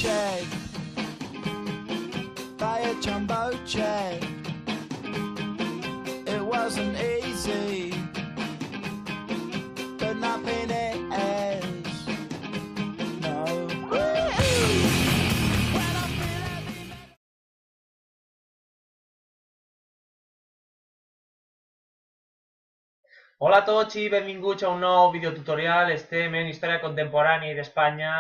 check, buy a jumbo check. It wasn't easy, but nothing is. No. Hola a tots i benvinguts a un nou videotutorial. Estem en Història Contemporània d'Espanya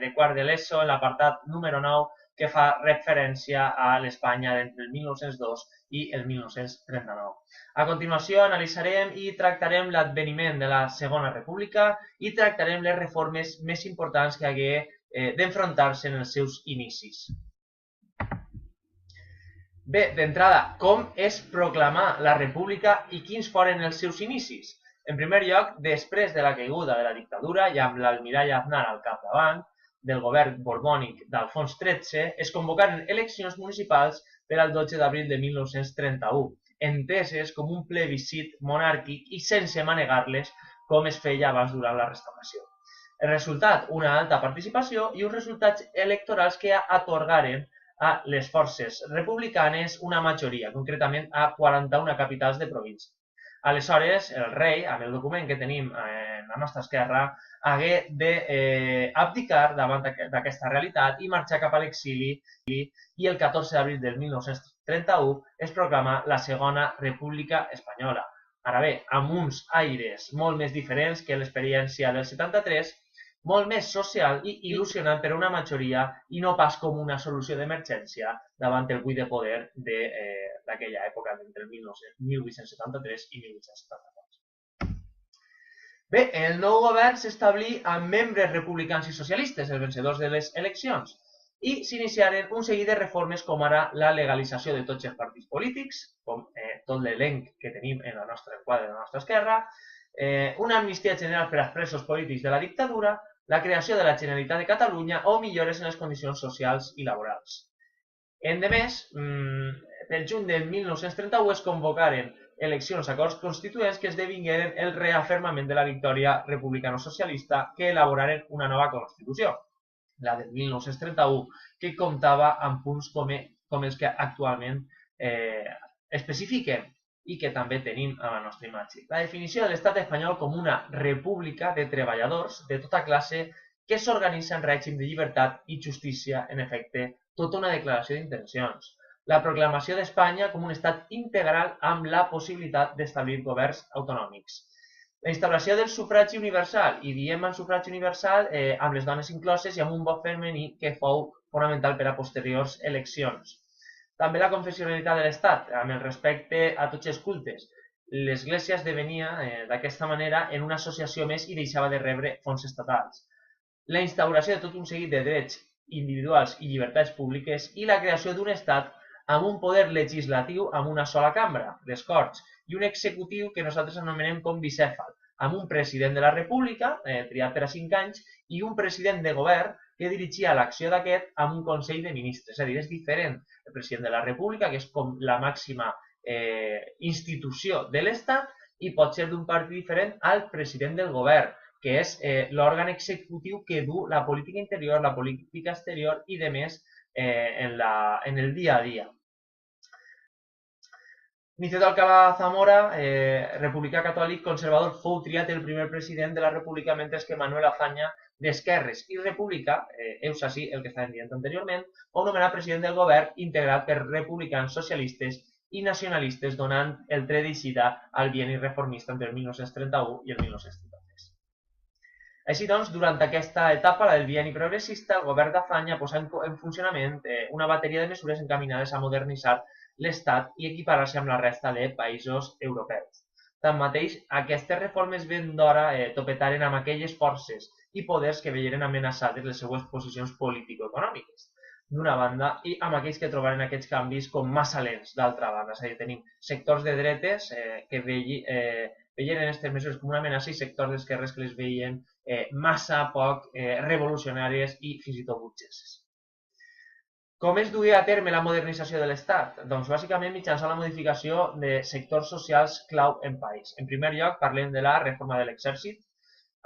de quart de l'ESO, en l'apartat número 9, que fa referència a l'Espanya d'entre el 1902 i el 1939. A continuació analitzarem i tractarem l'adveniment de la Segona República i tractarem les reformes més importants que hagué d'enfrontar-se en els seus inicis. Bé, d'entrada, com es proclamà la República i quins foren els seus inicis? En primer lloc, després de la caiguda de la dictadura i amb l'almirall Aznar al capdavant del govern borbònic d'Alfons XIII, es convocaren eleccions municipals per al 12 d'abril de 1931, enteses com un plebiscit monàrquic i sense manegar-les com es feia abans durant la restauració. El resultat, una alta participació i uns resultats electorals que atorgaren a les forces republicanes una majoria, concretament a 41 capitals de província. Aleshores, el rei, amb el document que tenim en la nostra esquerra, hagué d'abdicar davant d'aquesta realitat i marxar cap a l'exili i el 14 d'abril del 1931 es proclama la Segona República Espanyola. Ara bé, amb uns aires molt més diferents que l'experiència del 73, molt més social i il·lusionant per a una majoria i no pas com una solució d'emergència davant el buit de poder d'aquella època entre 1873 i 1874. Bé, el nou govern s'establí amb membres republicans i socialistes, els vencedors de les eleccions, i s'iniciaren un seguit de reformes com ara la legalització de tots els partits polítics, com tot l'elenc que tenim en el nostre quadre de la nostra esquerra, una amnistia general per als presos polítics de la dictadura, la creació de la Generalitat de Catalunya o millores en les condicions socials i laborals. Endemés, pel juny de 1931 es convocaren eleccions a Corts Constituents que esdevingueren el reafirmament de la victòria republicano-socialista que elaboraren una nova Constitució, la del 1931, que comptava amb punts com els que actualment especifiquen i que també tenim a la nostra imatge. La definició de l'estat espanyol com una república de treballadors de tota classe que s'organitza en règim de llibertat i justícia, en efecte, tota una declaració d'intencions. La proclamació d'Espanya com un estat integral amb la possibilitat d'establir governs autonòmics. La instauració del sufragi universal, i diem el sufragi universal amb les dones incloses i amb un vot femení que fou fonamental per a posteriors eleccions. També la confessionalitat de l'Estat, amb el respecte a tots els cultes. L'Església esdevenia d'aquesta manera en una associació més i deixava de rebre fons estatals. La instauració de tot un seguit de drets individuals i llibertats públiques i la creació d'un Estat amb un poder legislatiu amb una sola cambra, les Corts, i un executiu que nosaltres anomenem com bicèfal, amb un president de la República, triat per a 5 anys, i un president de govern que dirigia l'acció d'aquest amb un Consell de Ministres. És a dir, és diferent el president de la República, que és com la màxima institució de l'Estat, i pot ser d'un partit diferent al president del govern, que és l'òrgan executiu que du la política interior, la política exterior i demés en el dia a dia. Nicet d'Alcalá Zamora, republicà catòlic conservador, fou triat el primer president de la República, mentre que Manuel Azaña, d'esquerres i republicà, heus així el que estàvem dient anteriorment, fou nomenat president del govern integrat per republicans, socialistes i nacionalistes, donant el tret d'eixida al bienni reformista entre el 1931 i el 1933. Així doncs, durant aquesta etapa, la del bienni progressista, el govern d'Azaña posà en funcionament una bateria de mesures encaminades a modernitzar l'Estat i equiparar-se amb la resta de països europeus. Tanmateix, aquestes reformes ben d'hora topetaren amb aquelles forces i poders que veieren amenaçades les seues posicions político-econòmiques, d'una banda, i amb aquells que trobaren aquests canvis com massa lents, d'altra banda. És a dir, tenim sectors de dretes que veien aquestes mesures com una amenaça i sectors d'esquerres que les veien massa poc revolucionàries i fins i tot burgeses. Com es duia a terme la modernització de l'Estat? Doncs bàsicament mitjançant la modificació de sectors socials clau en país. En primer lloc, parlem de la reforma de l'exèrcit,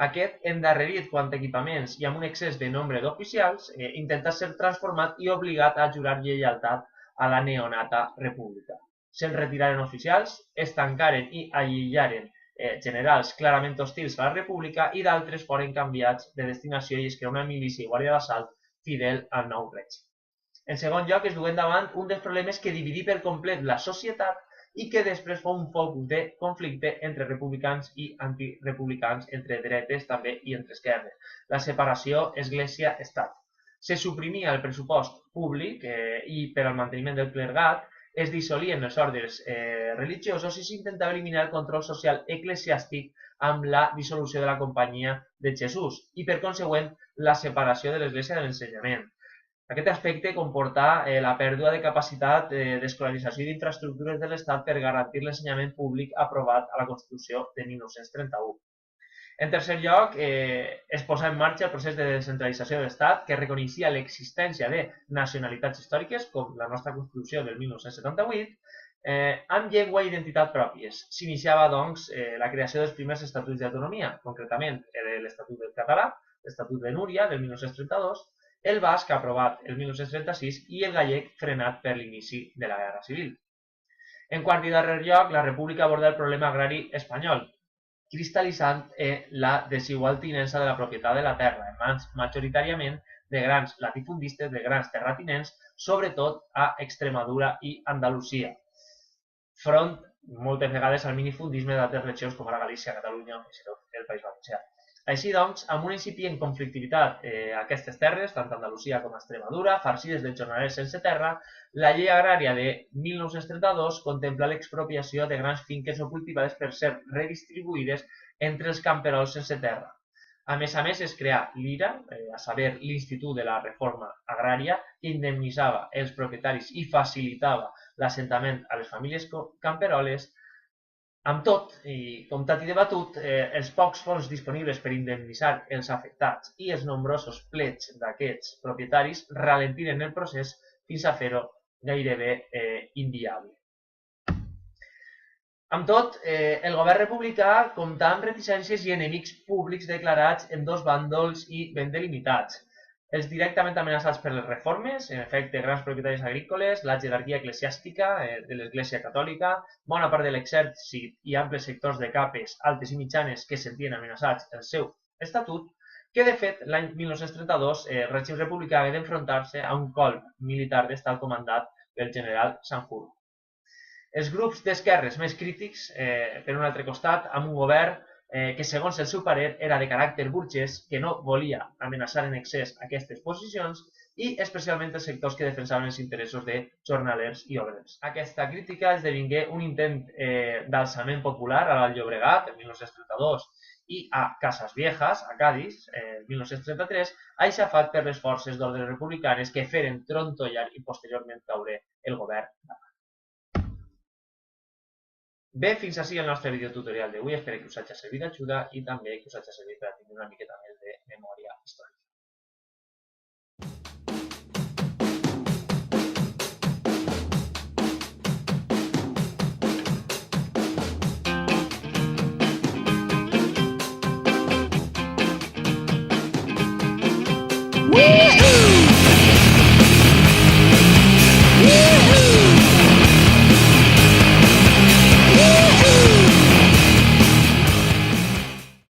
Aquest, endarrerit quant a equipaments i amb un excés de nombre d'oficials, intenta ser transformat i obligat a jurar lleialtat a la neonata república. Se'n retiraren oficials, es tancaren i aïllaren generals clarament hostils a la república i d'altres foren canviats de destinació i es creà una milícia i guàrdia d'assalt fidel al nou règim. En segon lloc, es dugué endavant un dels problemes que dividí per complet la societat i que després fou un foc de conflicte entre republicans i antirepublicans, entre dretes també i entre esquerres, la separació Església-Estat. Se suprimia el pressupost públic i per al manteniment del clergat es dissolien els ordres religiosos i s'intentava eliminar el control social eclesiàstic amb la dissolució de la Companyia de Jesús i, per consegüent, la separació de l'Església de l'ensenyament. Aquest aspecte comportà la pèrdua de capacitat d'escolarització i d'infraestructures de l'Estat per garantir l'ensenyament públic aprovat a la Constitució de 1931. En tercer lloc, es posà en marxa el procés de descentralització de l'Estat que reconeixia l'existència de nacionalitats històriques, com la nostra Constitució del 1978, amb llengua i identitat pròpies. S'iniciava, doncs, la creació dels primers estatuts d'autonomia, concretament l'Estatut del Català, l'Estatut de Núria del 1932, el basc aprovat el 1936 i el gallec frenat per l'inici de la Guerra Civil. En quart i darrer lloc, la República aborda el problema agrari espanyol, cristal·litzant la desigual tinença de la propietat de la terra en mans majoritàriament de grans latifundistes, de grans terratinents, sobretot a Extremadura i Andalusia, front moltes vegades al minifundisme d'altres regions com ara Galícia, Catalunya o fins i tot el País Valencià. Així doncs, amb una incipient conflictivitat a aquestes terres, tant a Andalusia com a Extremadura, farcides de jornalers sense terra, la llei agrària de 1932 contempla l'expropiació de grans finques no cultivades per ser redistribuïdes entre els camperols sense terra. A més, es creà l'IRA, a saber, l'Institut de la Reforma Agrària, que indemnitzava els propietaris i facilitava l'assentament a les famílies camperoles. Amb tot, i comptat i debatut, els pocs fons disponibles per indemnitzar els afectats i els nombrosos plets d'aquests propietaris ralentiren el procés fins a fer-ho gairebé inviable. Amb tot, el govern republicà comptà amb reticències i enemics públics declarats en dos bàndols i ben delimitats. Els directament amenaçats per les reformes, en efecte, grans propietaris agrícoles, la jerarquia eclesiàstica de l'Església Catòlica, bona part de l'exèrcit i amples sectors de capes altes i mitjanes que sentien amenaçats el seu estatut, que de fet l'any 1932 el règim republicà havia d'enfrontar-se a un colp militar d'estat comandat pel general Sanjurjo. Els grups d'esquerres més crítics, per un altre costat, amb un govern que segons el seu parer era de caràcter burgès, que no volia amenaçar en excés aquestes posicions i especialment els sectors que defensaven els interessos de jornalers i obrers. Aquesta crítica esdevingué un intent d'alçament popular a l'Alt Llobregat, en 1932, i a Casas Viejas, a Cádiz, en 1933, aixafat per les forces d'ordre republicanes que feren trontollar i posteriorment caure el govern. Bé, fins ací el nostre videotutorial d'avui. Espero que us hagi servit d'ajuda i també que us hagi servit per a tenir una miqueta més de memòria històrica.